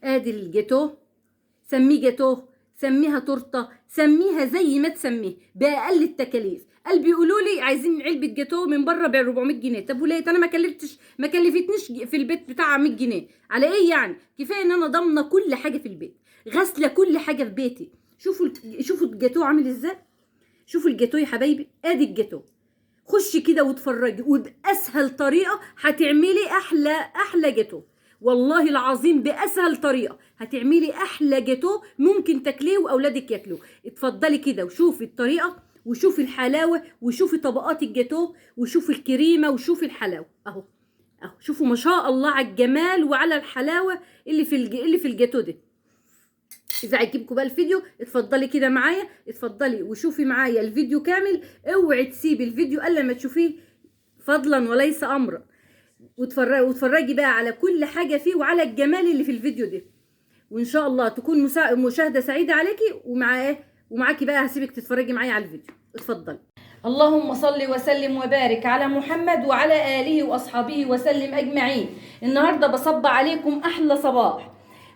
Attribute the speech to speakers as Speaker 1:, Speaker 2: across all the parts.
Speaker 1: ادي الجاتو، سميه جاتو، سميها تورته، سميها زي ما تسميه باقل التكاليف. قال بيقولوا لي عايزين علبه جاتو من بره ب 400 جنيه. طب وليه؟ انا ما كلفتنيش في البيت بتاع 100 جنيه على ايه يعني؟ كفايه ان انا ضامنه كل حاجه في البيت، غاسله كل حاجه في بيتي. شوفوا الجاتو عامل ازاي، شوفوا الجاتو يا حبايبي، ادي الجاتو. خشي كده واتفرجي، وباسهل طريقه هتعملي احلى جاتو. والله العظيم باسهل طريقه هتعملي احلى جاتو ممكن تاكليه واولادك ياكلوه. اتفضلي كده وشوفي الطريقه وشوفي الحلاوه وشوفي طبقات الجاتو وشوفي الكريمه وشوفي الحلاوه. اهو شوفوا ما شاء الله على الجمال وعلى الحلاوه اللي في الجاتو ده. اذا عجبكم بقى الفيديو اتفضلي كده معايا، اتفضلي وشوفي معايا الفيديو كامل. اوعي تسيبي الفيديو الا لما تشوفيه فضلا وليس امرا. وتفرجي بقى على كل حاجه فيه وعلى الجمال اللي في الفيديو ده. وان شاء الله تكون مشاهده سعيده عليكي. ومعاكي بقى هسيبك تتفرجي معايا على الفيديو. اتفضلي. اللهم صل وسلم وبارك على محمد وعلى اله واصحابه وسلم اجمعين. النهارده بصب عليكم احلى صباح.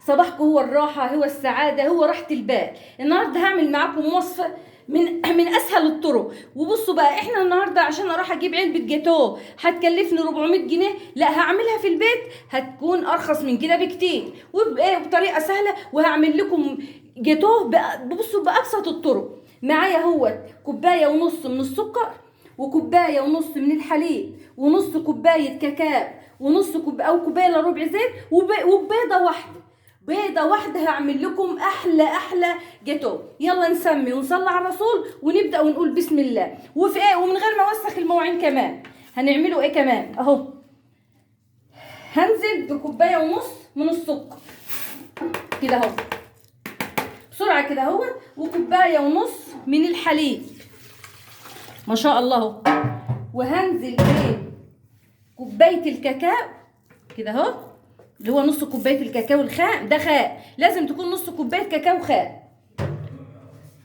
Speaker 1: صباحكم هو الراحه، هو السعاده، هو راحه البال. النهارده هعمل معاكم وصفه من اسهل الطرق. وبصوا بقى، احنا النهارده عشان اروح اجيب علبه جاتوه هتكلفني 400 جنيه، لا هعملها في البيت هتكون ارخص من كده بكتير وبطريقه سهله. وهعمل لكم جاتوه بصوا بابسط الطرق. معايا هو كوبايه ونص من السكر، وكوبايه ونص من الحليب، ونص كوبايه كاكاو، ونص او كوبايه الا ربع زيت، وبيضه واحده. بيضه واحده هعمل لكم احلى جاتو. يلا نسمي ونصلي على الرسول ونبدا ونقول بسم الله. وفي ايه ومن غير ما اوسخ المواعين كمان هنعملوا ايه كمان اهو. هنزل بكوبايه ونص من السكر كده اهو بسرعه كده اهو، وكوبايه ونص من الحليب ما شاء الله اهو. وهنزل بكوبايه الكاكاو كده اهو، اللي هو نص كوبايه الكاكاو الخام ده خام، لازم تكون نص كوبايه كاكاو خام.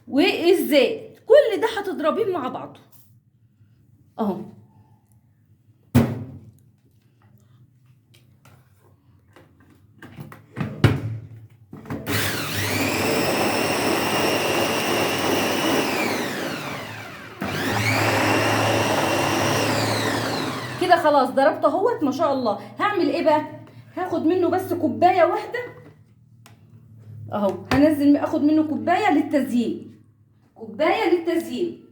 Speaker 1: والزيت كل ده هتضربيه مع بعضه اهو. كده خلاص ضربته اهوت ما شاء الله. هعمل ايه بقى؟ هاخد منه بس كوبايه واحده اهو. هنزل اخد منه كوبايه للتزيين، كوبايه للتزيين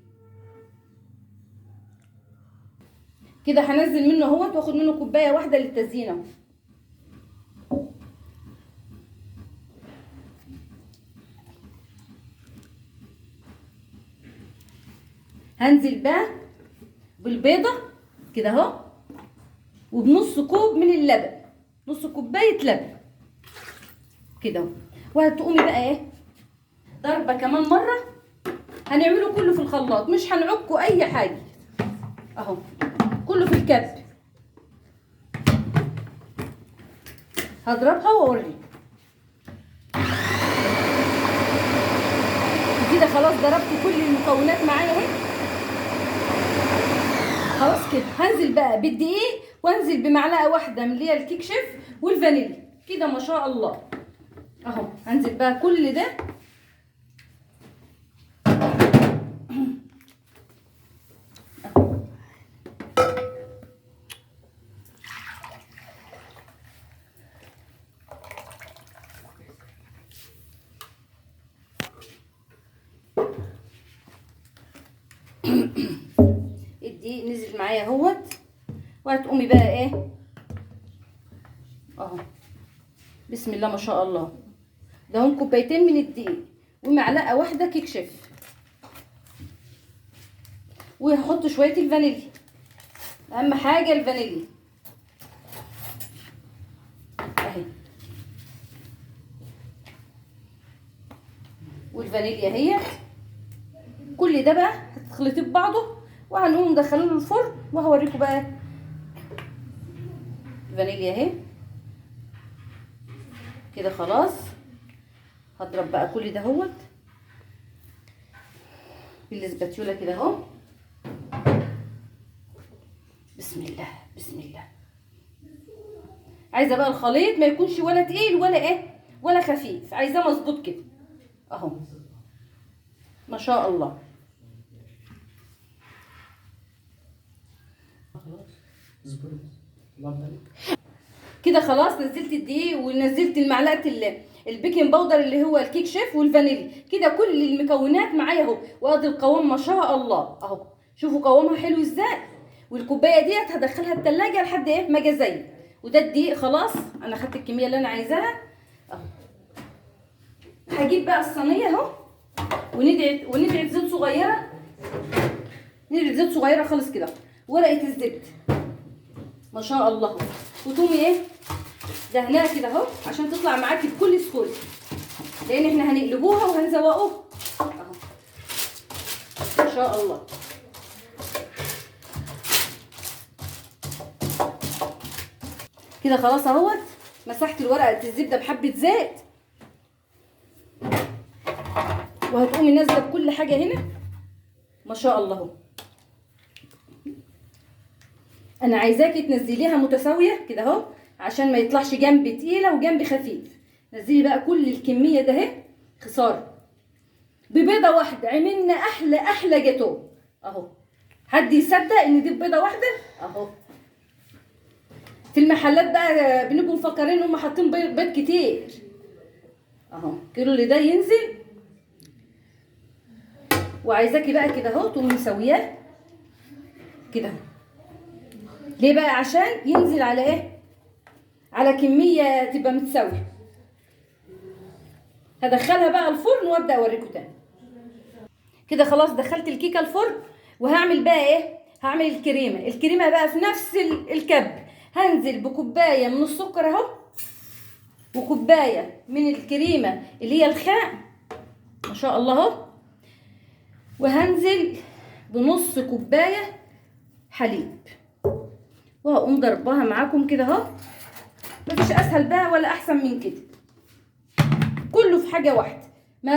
Speaker 1: كده. هنزل منه اهوت واخد منه كوبايه واحده للتزيين اهو. هنزل بقى بالبيضه كده اهو، وبنص كوب من اللبن، نص كوبايه لبن كده اهو. وهتقومي بقى ايه ضربه كمان مره. هنعمله كله في الخلاط، مش هنعكه اي حاجه اهو، كله في الكب. هضربها واوريك كده. خلاص ضربت كل المكونات معايا اهي خلاص كده. هنزل بقى بالدقيق، وانزل بمعلقه واحده من اللي هي الكيك شيف والفانيليا كده ما شاء الله اهو. هنزل بقى كل ده الدقيق نزل معايا اهوت. وهتقومي بقى ايه اهو بسم الله ما شاء الله. ده هم كوبايتين من الدقيق ومعلقه واحده كيك شيف. وهحط شويه الفانيليا، اهم حاجه الفانيليا اهي. والفانيليا اهي. كل ده بقى هتخلطيه ببعضه وهنقوم مدخلينه الفرن. وهوريكم بقى الفانيليا اهي كده خلاص. هضرب بقى كل ده اهوت بالسباتيولا كده اهو. بسم الله بسم الله. عايزه بقى الخليط ما يكونش ولا تقيل ولا ايه ولا خفيف، عايزاه مظبوط كده اهو ما شاء الله. كده خلاص نزلت الدقيق ونزلت المعلقه البيكنج باودر اللي هو الكيك شيف والفانيليا. كده كل المكونات معايا اهو، وادي القوام ما شاء الله اهو. شوفوا قوامها حلو ازاي. والكوبايه ديت هدخلها التلاجة لحد ايه ما اجي زي. وده الدقيق خلاص انا خدت الكميه اللي انا عايزاها اهو. هجيب بقى الصينيه اهو وندعي زيت صغيره، ندعي زيت صغيره خالص كده، ورقه الزبد ما شاء الله. وتقومي ايه دهناها كده اهو عشان تطلع معاكي بكل سهوله، لان احنا هنقلبوها وهنزوقوها اهو ما شاء الله. كده خلاص اهوت. مسحت الورقه الزبده بحبه زيت، وهتقومي نازله بكل حاجه هنا ما شاء الله اهو. انا عايزاكي تنزليها متساويه كده اهو عشان ما يطلعش جنب تقيله وجنب خفيف. نزلي بقى كل الكميه ده اهي خساره. ببيضه واحده عملنا احلى جاتو اهو. حد يصدق ان دي بيضه واحده اهو. في المحلات بقى بنبقوا مفكرين ان هم حاطين بيض كتير اهو. كيلو اللي ده ينزل، وعايزاكي بقى كده اهو تقومي مسوياه كده اهو. ليه بقى؟ عشان ينزل على ايه، على كميه تبقى متساويه. هدخلها بقى الفرن وابدا اوريكم تاني. كده خلاص دخلت الكيكه الفرن، وهعمل بقى ايه، هعمل الكريمه بقى في نفس الكب. هنزل بكوبايه من السكر اهو، وكوبايه من الكريمه اللي هي الخام ما شاء الله اهو، وهنزل بنص كوبايه حليب، وهقوم ضربها معاكم كده اهو. مفيش اسهل بقى ولا احسن من كده، كله في حاجه واحده، ما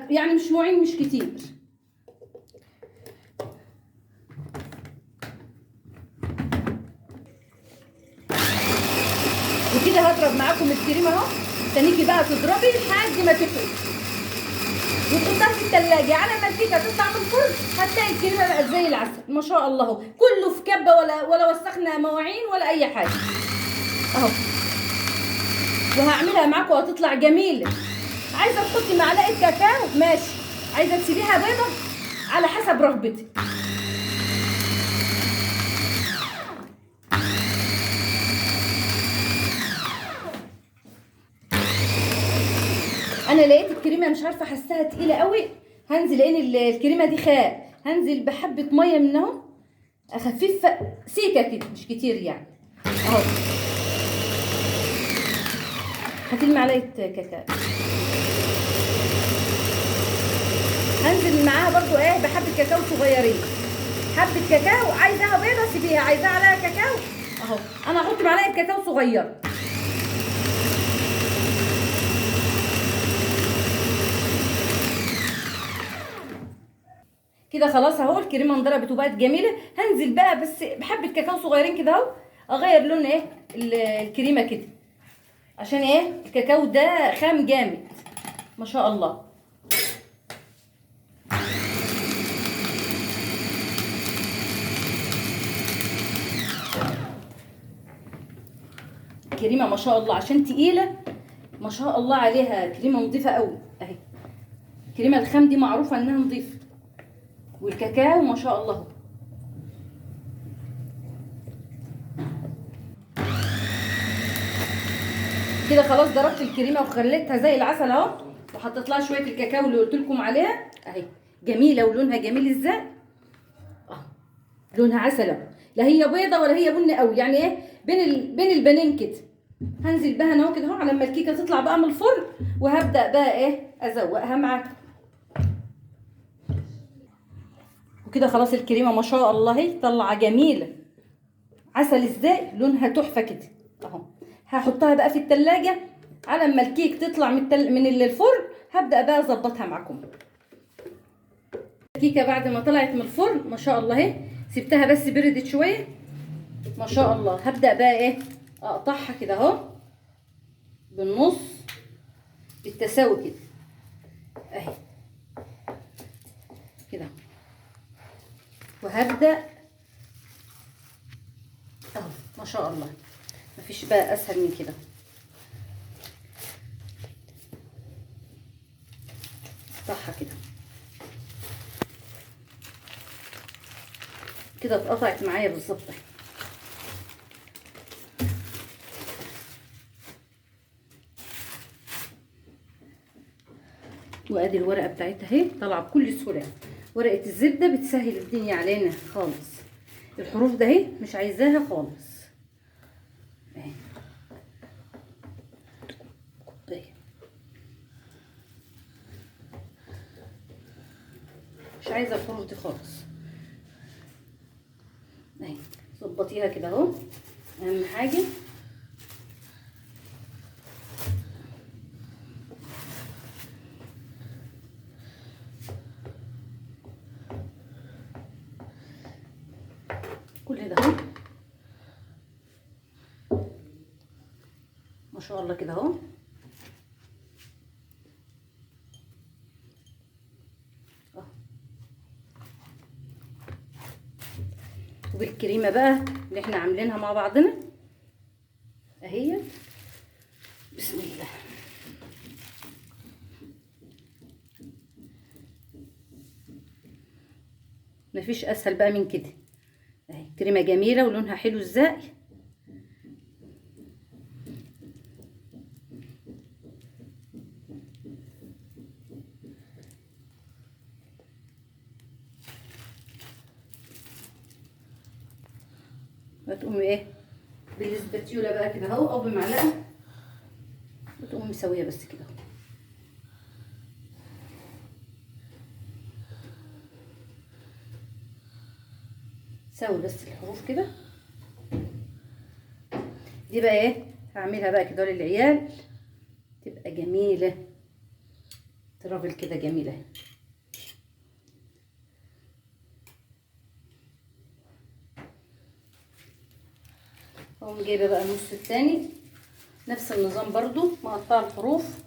Speaker 1: يعني مش معين مش كتير. وكده هضرب معاكم الكريمه اهو. تنيجي بقى تضربي لحد ما تفرق، وتحطها في التلاجة على ما الكيكه تطلع من الفرن. هتلاقي الكريمه بقت زي العسل ما شاء الله اهو. كله في كبه، ولا وسخنا مواعين ولا اي حاجه اهو. وهعملها معاكم وهتطلع جميله. عايزه تحطي معلقه كاكاو ماشي، عايزه تسيبيها بيضه على حسب رغبتك. انا لقيت الكريمه مش عارفه حاساها تقيله قوي، هنزل لان الكريمه دي خام، هنزل بحبه ميه من اهو اخفف سيكه كده مش كتير يعني اهو. هاتي معلقه كاكاو، هنزل معاها برضو ايه بحبه كاكاو صغيرين. حبه كاكاو عايزاها بيضه سيبيها، عايزاها عليها كاكاو اهو. انا هحط معلقه كاكاو صغيره. كده خلاص اهو الكريمه انضربت وبقت جميله. هنزل بقى بس بحبه كاكاو صغيرين كده اهو، اغير لون ايه الكريمه كده، عشان ايه الكاكاو ده خام جامد ما شاء الله. كريمه ما شاء الله عشان تقيله ما شاء الله عليها، كريمه نظيفه قوي اهي. الكريمه الخام دي معروفه انها نظيفه، والكاكاو ما شاء الله. كده خلاص ضربت الكريمه وخليتها زي العسل اهو، وحطيت لها شويه الكاكاو اللي قلت لكم عليها اهي. جميله ولونها جميل ازاي اهو، لونها عسل اهو. لا هي بيضه ولا هي بني قوي، يعني ايه بين البنين كده. هنزل بها اهو كده اهو على ما الكيكه تطلع بقى من الفرن، وهبدا بقى ايه ازوقها معاكم. وكده خلاص الكريمه ما شاء الله اهي طالعه جميله عسل ازاي، لونها تحفه كده اهو. هحطها بقى في التلاجة على ما الكيك تطلع من الفرن. هبدا بقى اظبطها معاكم. الكيكه بعد ما طلعت من الفرن ما شاء الله اهي، سبتها بس بردت شويه ما شاء الله. هبدا بقى ايه اقطعها كده اهو بالنص بالتساوي كده اهي كده. وهبدأ اهو ما شاء الله، مفيش بقى اسهل من كده. اقطعها كده كده، اتقطعت معايا بالظبط اهي. وادي الورقه بتاعتها اهي طالعه بكل سهوله. ورقه الزبده بتسهل الدنيا علينا خالص. الحروف ده اهي مش عايزاها خالص اهي. مش عايزه الحروف دي خالص اهي. ظبطيها كده اهو، اهم حاجه. كل ده اهو ما شاء الله كده اهو. وبالكريمه بقى اللي احنا عاملينها مع بعضنا اهي. بسم الله. مفيش اسهل بقى من كده اهي. كريمه جميله ولونها حلو ازاي. هتقومي ايه بالسباتيولا بقى كده اهو او بمعلقه، وتقومي مسويه بس كده اهو. سوي بس الحروف كده. دي بقى ايه هعملها بقى كده للعيال تبقى جميله، ترافل كده جميله. اقوم جايبه بقى النص التاني نفس النظام برضو، مقطعه الحروف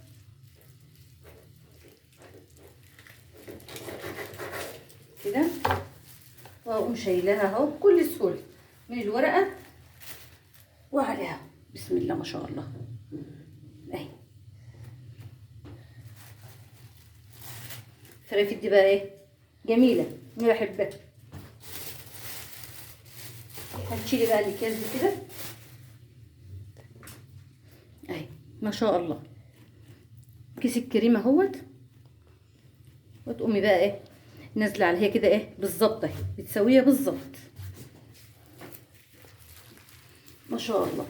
Speaker 1: كده، واقوم شايلاها اهو بكل سهوله من الورقه وعليها. بسم الله ما شاء الله اهي. الفرافيت دي بقى ايه جميله انا بحبها. هتشيلي بقى الاكياس دي كده اهي ما شاء الله. كيس الكريمه اهوت، وتقومي بقى ايه نازله عليها كده ايه بالظبط اهي، بتسويها بالظبط ما شاء الله.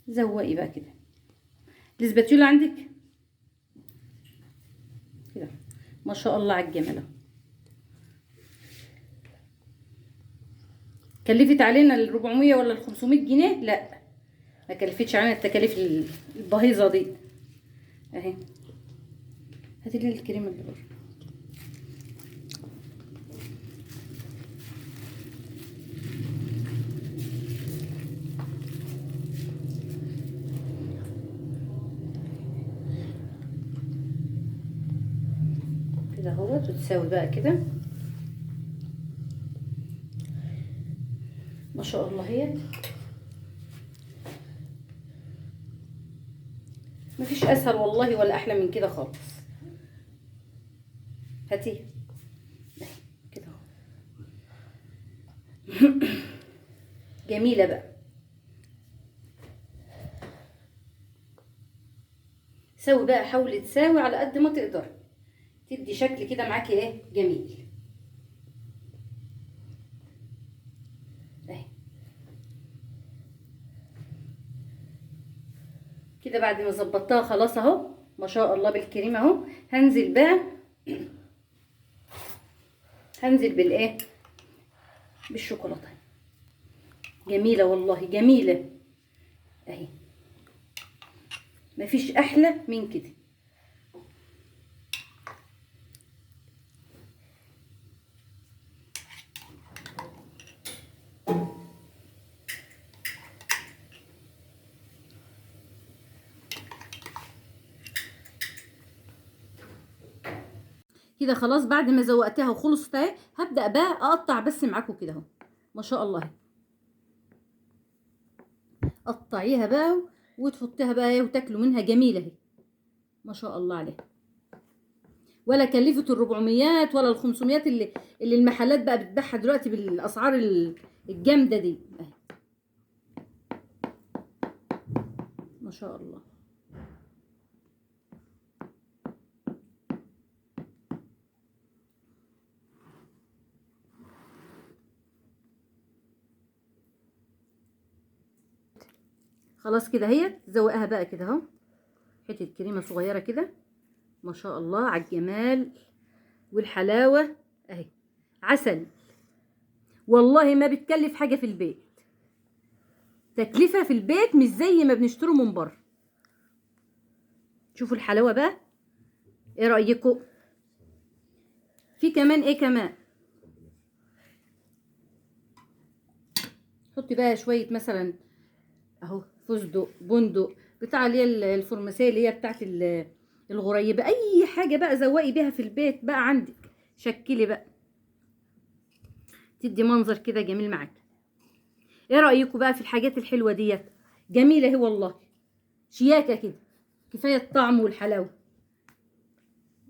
Speaker 1: زوقي بقى كده. الاسباتيولا عندك كده ما شاء الله على الجمال اهو. كلفت علينا ال 400 ولا ال 500 جنيه؟ لا ما كلفتش علينا التكاليف البهيظه دي اهي. هاتي لي الكريمه اللي بره. كده اهوت، وتساوي بقى كده ما شاء الله. هي مفيش اسهل والله ولا احلى من كده خالص. هاتي كده اهو. جميله بقى. سوي بقى، حاولي تساوي على قد ما تقدري، تدي شكل كده معاكي ايه جميل اهي كده. بعد ما ظبطتها خلاص اهو ما شاء الله بالكريمه اهو. هنزل بقى هنزل بالايه بالشوكولاته. جميله والله جميله اهي. مفيش احلى من كده. كده خلاص بعد ما زوقتها وخلصت اهي، هبدأ بقى اقطع بس معاكم كده اهو. ما شاء الله اهي. قطعيها بقى وتحطيها بقى اهي وتاكلوا منها جميلة اهي. ما شاء الله عليها. ولا كلفت ال400 ولا ال500 اللي المحلات بقى بتبيعها دلوقتي بالاسعار الجامدة دي اهي. ما شاء الله. خلاص كده اهي. زوقها بقى كده اهو، حته كريمه صغيره كده. ما شاء الله على الجمال والحلاوه اهي. عسل والله، ما بتكلف حاجه في البيت. تكلفه في البيت مش زي ما بنشتري من بره. شوفوا الحلاوه بقى، ايه رايكم؟ في كمان ايه كمان؟ حطي بقى شويه مثلا اهو فستق، بندق، بتاع اللي هي الفرماسيه اللي هي بتاعت الغريبه، اي حاجه بقى زوقي بيها في البيت بقى عندك. شكلي بقى تدي منظر كده جميل معاكي. ايه رايكم بقى في الحاجات الحلوه ديت؟ جميله اهي والله، شياكه كده، كفايه الطعم والحلاوه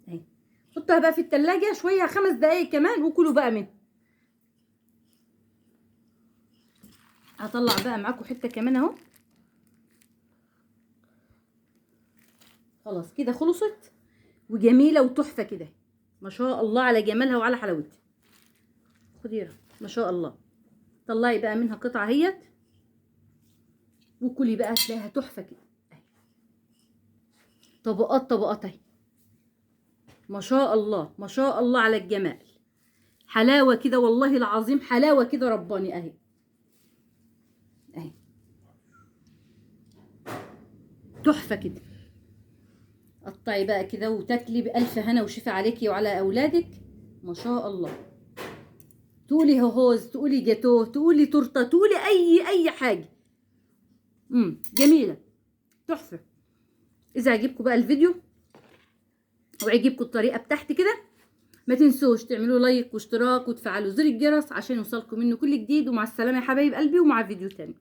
Speaker 1: اهي. حطها بقى في التلاجة شويه 5 دقايق كمان وكلوا بقى منها. هطلع بقى معاكم حته كمان اهو. خلاص كده خلصت وجميله وتحفه كده. ما شاء الله على جمالها وعلى حلاوتها. خديها ما شاء الله. طلعي بقى منها قطعه اهيت وكلي بقى، تلاقيها تحفه كده اهي. طبقات طبقات اهي. ما شاء الله ما شاء الله على الجمال. حلاوه كده والله العظيم، حلاوه كده رباني اهي اهي. تحفه كده. قطعي بقى كده وتاكلي بألف هنا وشفا عليكي وعلى اولادك. ما شاء الله. تقولي هوز، تقولي جاتوه، تقولي تورته، تقولي اي حاجه. جميله تحفه. اذا عجبكم بقى الفيديو وعجبكم الطريقه بتاعتي كده، ما تنسوش تعملوا لايك واشتراك وتفعلوا زر الجرس عشان يوصلكم منه كل جديد. ومع السلامه يا حبايب قلبي، ومع فيديو تاني.